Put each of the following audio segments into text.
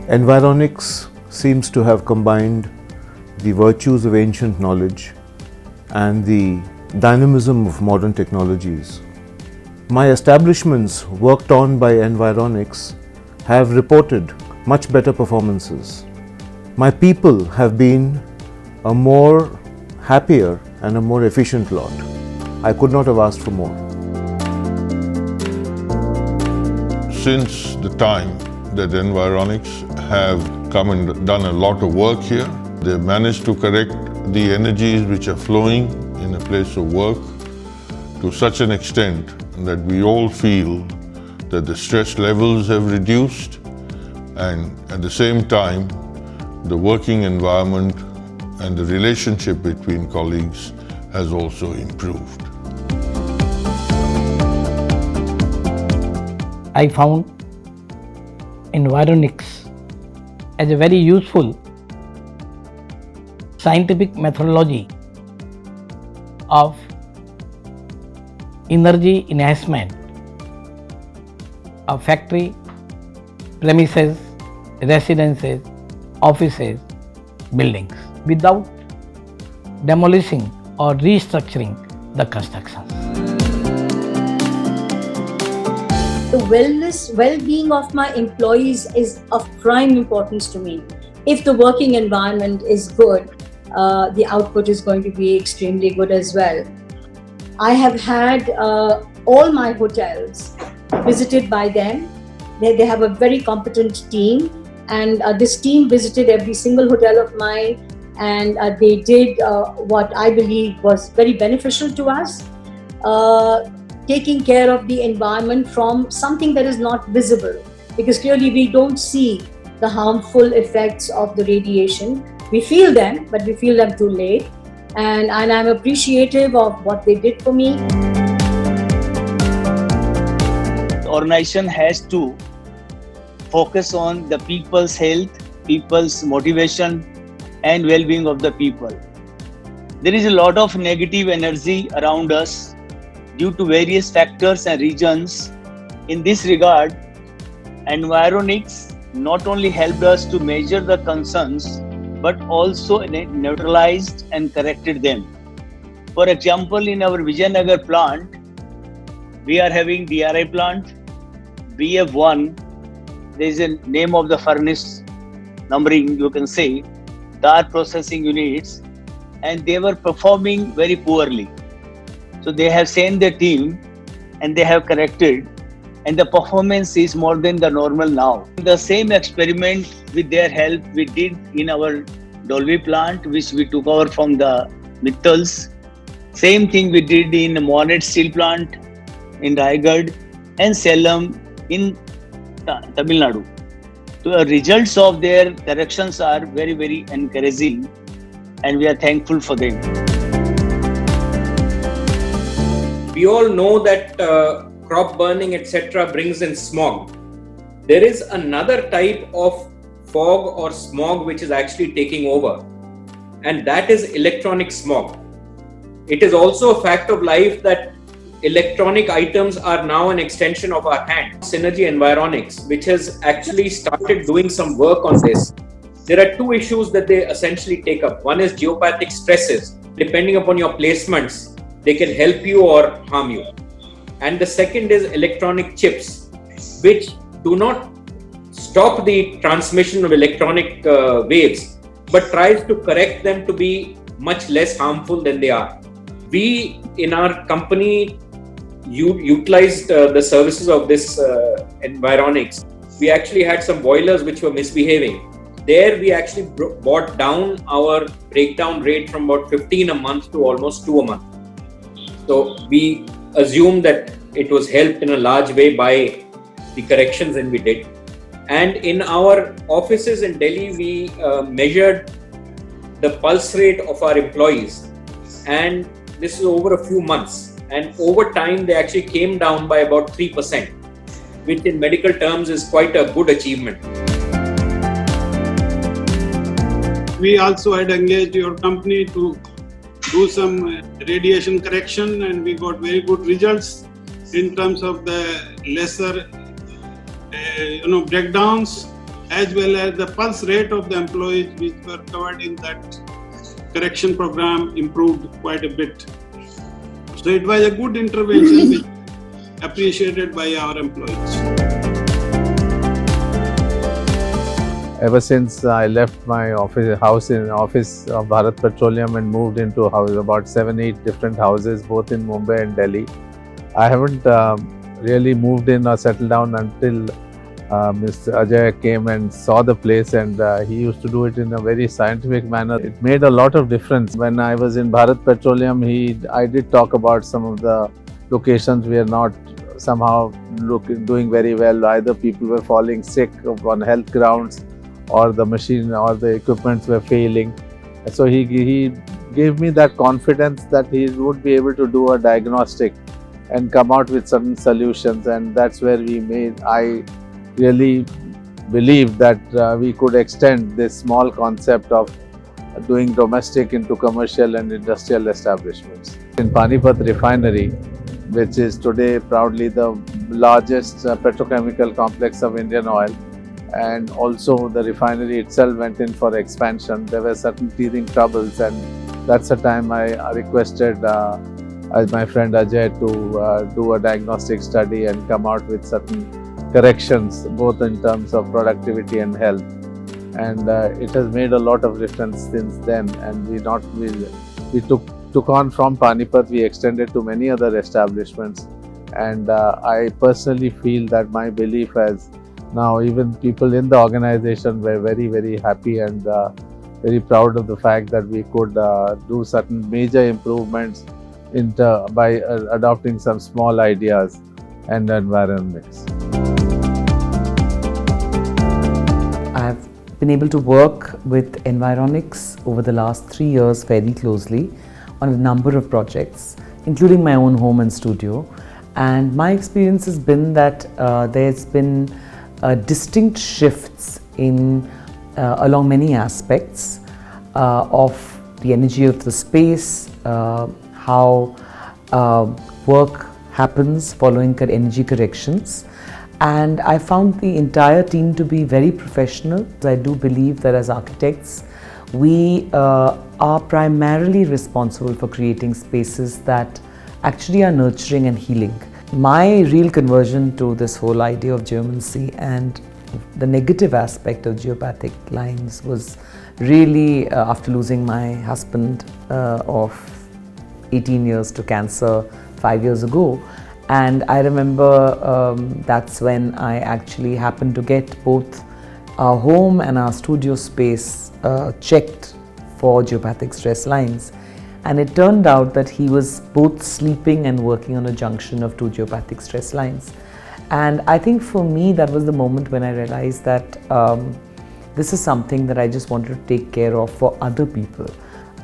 Environics seems to have combined the virtues of ancient knowledge and the dynamism of modern technologies. My establishments worked on by Environics have reported much better performances. My people have been a more happier and a more efficient lot. I could not have asked for more. Since the time that Environics have come and done a lot of work here, they've managed to correct the energies which are flowing in a place of work to such an extent that we all feel that the stress levels have reduced, and at the same time the working environment and the relationship between colleagues has also improved. I found Environics as a very useful scientific methodology of energy enhancement of factory, premises, residences, offices, buildings without demolishing or restructuring the constructions. The well-being of my employees is of prime importance to me. If the working environment is good, the output is going to be extremely good as well. I have had all my hotels visited by them. They have a very competent team, and this team visited every single hotel of mine, and they did what I believe was very beneficial to us, taking care of the environment from something that is not visible, because clearly we don't see the harmful effects of the radiation. We feel them, but we feel them too late, and I'm appreciative of what they did for me. The organization has to focus on the people's health, people's motivation and well-being of the people. There is a lot of negative energy around us due to various factors and reasons. In this regard, Environics not only helped us to measure the concerns, but also neutralized and corrected them. For example, in our Vijayanagar plant, we are having DRI plant, BF1, there is a name of the furnace numbering, you can say, tar processing units, and they were performing very poorly. So they have sent their team and they have corrected, and the performance is more than the normal now. The same experiment with their help we did in our Dolvi plant, which we took over from the Mittals. Same thing we did in Monet Steel plant in Raigad and Salem in Tamil Nadu. So the results of their corrections are very, very encouraging, and we are thankful for them. We all know that crop burning, etc., brings in smog. There is another type of fog or smog which is actually taking over, and that is electronic smog. It is also a fact of life that electronic items are now an extension of our hand. Synergy Environics, which has actually started doing some work on this. There are two issues that they essentially take up. One is geopathic stresses. Depending upon your placements, they can help you or harm you. And the second is electronic chips, which do not stop the transmission of electronic waves, but tries to correct them to be much less harmful than they are. We in our company utilized the services of this Environics. We actually had some boilers which were misbehaving. There we actually brought down our breakdown rate from about 15 a month to almost 2 a month. So we assume that it was helped in a large way by the corrections that we did. And in our offices in Delhi, we measured the pulse rate of our employees. And this is over a few months. And over time, they actually came down by about 3%, which in medical terms is quite a good achievement. We also had engaged your company to do some radiation correction, and we got very good results in terms of the lesser breakdowns as well as the pulse rate of the employees which were covered in that correction program improved quite a bit. So it was a good intervention which appreciated by our employees. Ever since I left my office of Bharat Petroleum and moved into about 7-8 different houses both in Mumbai and Delhi, I haven't really moved in or settled down until Mr. Ajay came and saw the place, and he used to do it in a very scientific manner. It made a lot of difference. When I was in Bharat Petroleum, I did talk about some of the locations we are not somehow doing very well. Either people were falling sick on health grounds, or the machine or the equipments were failing. So he gave me that confidence that he would be able to do a diagnostic and come out with certain solutions, and that's where I really believe that we could extend this small concept of doing domestic into commercial and industrial establishments. In Panipat Refinery, which is today proudly the largest petrochemical complex of Indian Oil, and also the refinery itself went in for expansion. There were certain teething troubles, and that's the time I requested as my friend Ajay to do a diagnostic study and come out with certain corrections both in terms of productivity and health, and it has made a lot of difference since then. And we took on from Panipat, we extended to many other establishments, and I personally feel that my belief has now, even people in the organization were very, very happy and very proud of the fact that we could do certain major improvements by adopting some small ideas and environments. I've been able to work with Environics over the last 3 years very closely on a number of projects, including my own home and studio. And my experience has been that there's been distinct shifts along many aspects of the energy of the space, how work happens following energy corrections. And I found the entire team to be very professional. I do believe that as architects, we are primarily responsible for creating spaces that actually are nurturing and healing. My real conversion to this whole idea of geomancy and the negative aspect of geopathic lines was really after losing my husband of 18 years to cancer 5 years ago. And I remember that's when I actually happened to get both our home and our studio space checked for geopathic stress lines. And it turned out that he was both sleeping and working on a junction of 2 geopathic stress lines. And I think for me, that was the moment when I realized that this is something that I just wanted to take care of for other people.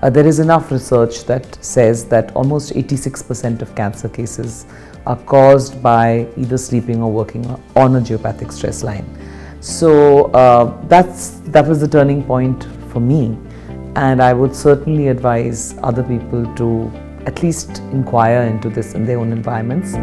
There is enough research that says that almost 86% of cancer cases are caused by either sleeping or working on a geopathic stress line. So that was the turning point for me. And I would certainly advise other people to at least inquire into this in their own environments.